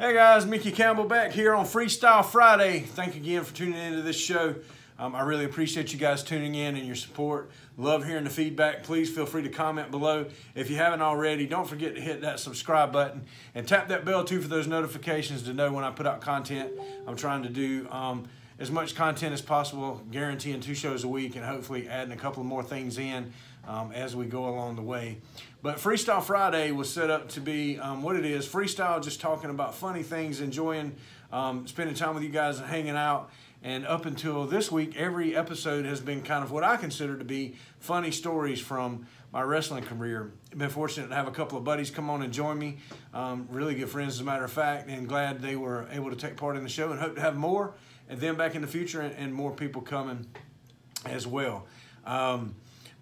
Hey guys, Mikki Campbell back here on Freestyle Friday. Thank you again for tuning into this show. I really appreciate you guys tuning in and your support. Love hearing the feedback. Please feel free to comment below. If you haven't already, don't forget to hit that subscribe button and tap that bell too for those notifications to know when I put out content. I'm trying to do as much content as possible, guaranteeing 2 shows a week and hopefully adding a couple more things in as we go along the way. But Freestyle Friday was set up to be what it is. Freestyle, just talking about funny things, enjoying spending time with you guys and hanging out. And up until this week, every episode has been kind of what I consider to be funny stories from my wrestling career. I've been fortunate to have a couple of buddies come on and join me. Really good friends, as a matter of fact, and glad they were able to take part in the show, and hope to have more and then back in the future and more people coming as well.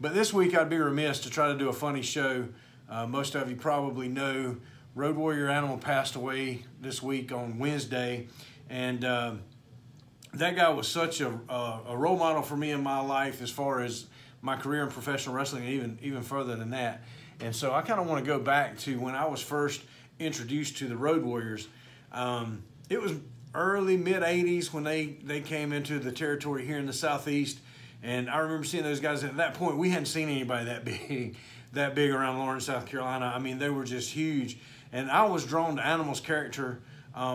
But this week I'd be remiss to try to do a funny show. Most of you probably know Road Warrior Animal passed away this week on Wednesday, and that guy was such a role model for me in my life as far as my career in professional wrestling, and even further than that. And so I kind of want to go back to when I was first introduced to the Road Warriors. It was early, mid-'80s when they came into the territory here in the Southeast. And I remember seeing those guys. At that point, we hadn't seen anybody that big around Lawrence, South Carolina. I mean, they were just huge. And I was drawn to Animal's character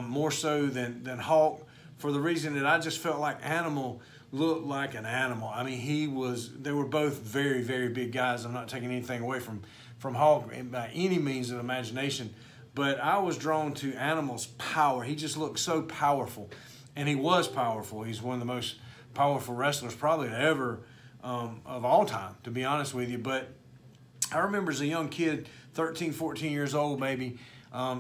more so than Hulk, for the reason that I just felt like Animal looked like an animal. I mean, they were both very, very big guys. I'm not taking anything away from Hulk by any means of imagination. But I was drawn to Animal's power. He just looked so powerful. And he was powerful. He's one of the most powerful wrestlers probably ever of all time, to be honest with you. But I remember as a young kid, 13, 14 years old maybe,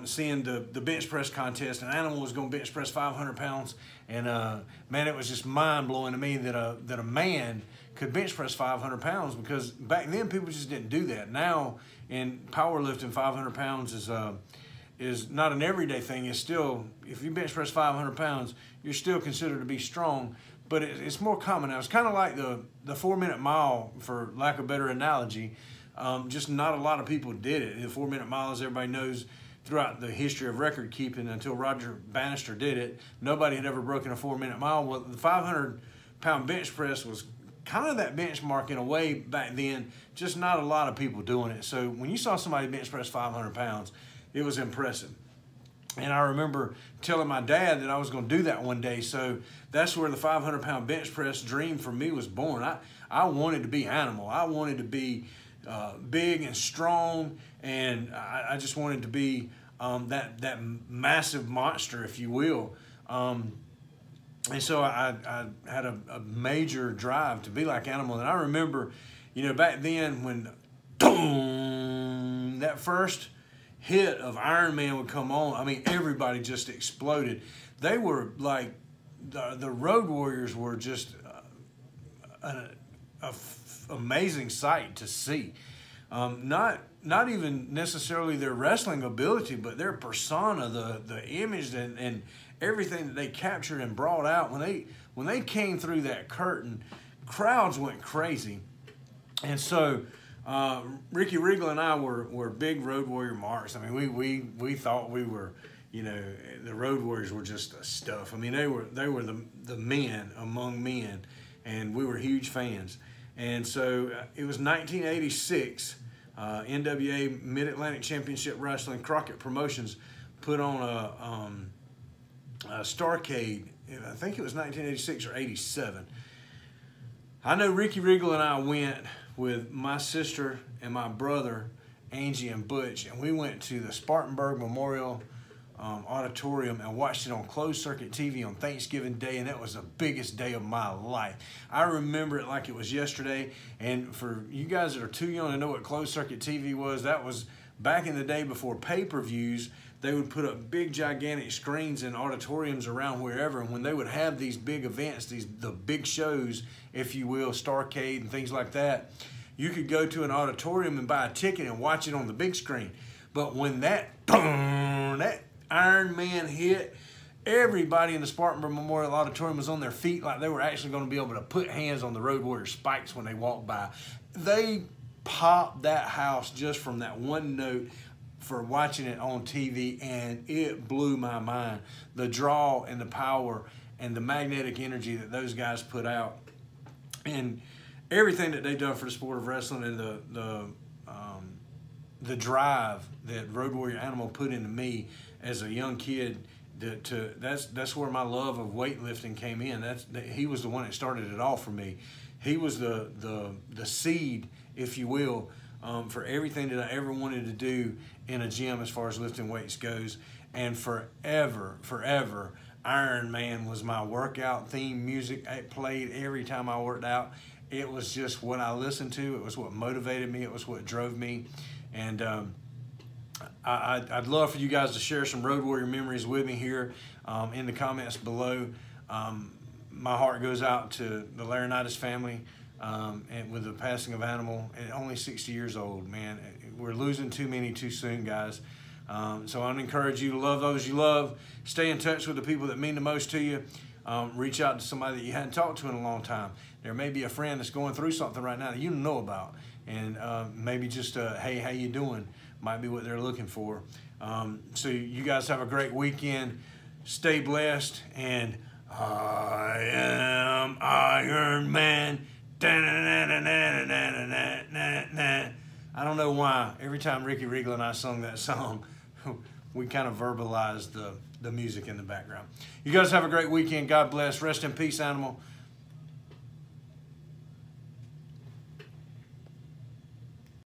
seeing the bench press contest, and Animal was going to bench press 500 pounds. And man, it was just mind-blowing to me that a man could bench press 500 pounds, because back then people just didn't do that. Now in powerlifting, 500 pounds is not an everyday thing. It's still, if you bench press 500 pounds, you're still considered to be strong. But it's more common now. It's kind of like the 4-minute mile, for lack of a better analogy. Just not a lot of people did it. The 4-minute mile, as everybody knows, throughout the history of record keeping, until Roger Bannister did it, nobody had ever broken a 4-minute mile. Well, the 500-pound bench press was kind of that benchmark in a way back then, just not a lot of people doing it. So when you saw somebody bench press 500 pounds, it was impressive. And I remember telling my dad that I was going to do that one day. So that's where the 500-pound bench press dream for me was born. I wanted to be Animal. I wanted to be big and strong, and I just wanted to be that massive monster, if you will. And so I had a major drive to be like Animal. And I remember, back then when that first hit of Iron Man would come on, I mean, everybody just exploded. They were like, the Road Warriors were just an amazing sight to see. Not even necessarily their wrestling ability, but their persona, the image and everything that they captured and brought out. When they came through that curtain, crowds went crazy. And so Ricky Regal and I were big Road Warrior marks. I mean, we thought we were, the Road Warriors were just stuff. I mean, they were the men among men, and we were huge fans. And so it was 1986, NWA Mid-Atlantic Championship Wrestling. Crockett Promotions put on a Starrcade. I think it was 1986 or 87. I know Ricky Regal and I went with my sister and my brother, Angie and Butch, and we went to the Spartanburg Memorial Auditorium and watched it on closed circuit TV on Thanksgiving Day, and that was the biggest day of my life. I remember it like it was yesterday. And for you guys that are too young to know what closed circuit TV was, that was back in the day before pay-per-views. They would put up big gigantic screens in auditoriums around wherever, and when they would have these big events, the big shows, if you will, Starrcade and things like that, you could go to an auditorium and buy a ticket and watch it on the big screen. But when that Iron Man hit, everybody in the Spartanburg Memorial Auditorium was on their feet like they were actually going to be able to put hands on the Road Warrior spikes when they walked by. They popped that house just from that one note. for watching it on TV, and it blew my mind. The draw and the power and the magnetic energy that those guys put out, and everything that they've done for the sport of wrestling, and the drive that Road Warrior Animal put into me as a young kid. That's where my love of weightlifting came in. He was the one that started it all for me. He was the seed, if you will, for everything that I ever wanted to do in a gym as far as lifting weights goes. And forever, Iron Man was my workout theme music. It played every time I worked out. It was just what I listened to. It was what motivated me. It was what drove me. And I'd love for you guys to share some Road Warrior memories with me here in the comments below. My heart goes out to the Laurinaitis family and with the passing of Animal at only 60 years old, man. We're losing too many too soon, guys. So I'd encourage you to love those you love. Stay in touch with the people that mean the most to you. Reach out to somebody that you hadn't talked to in a long time. There may be a friend that's going through something right now that you don't know about. And maybe just, hey, how you doing? Might be what they're looking for. So you guys have a great weekend. Stay blessed. And I am Iron Man. I don't know why. Every time Ricky Regal and I sung that song, we kind of verbalized the music in the background. You guys have a great weekend. God bless. Rest in peace, Animal.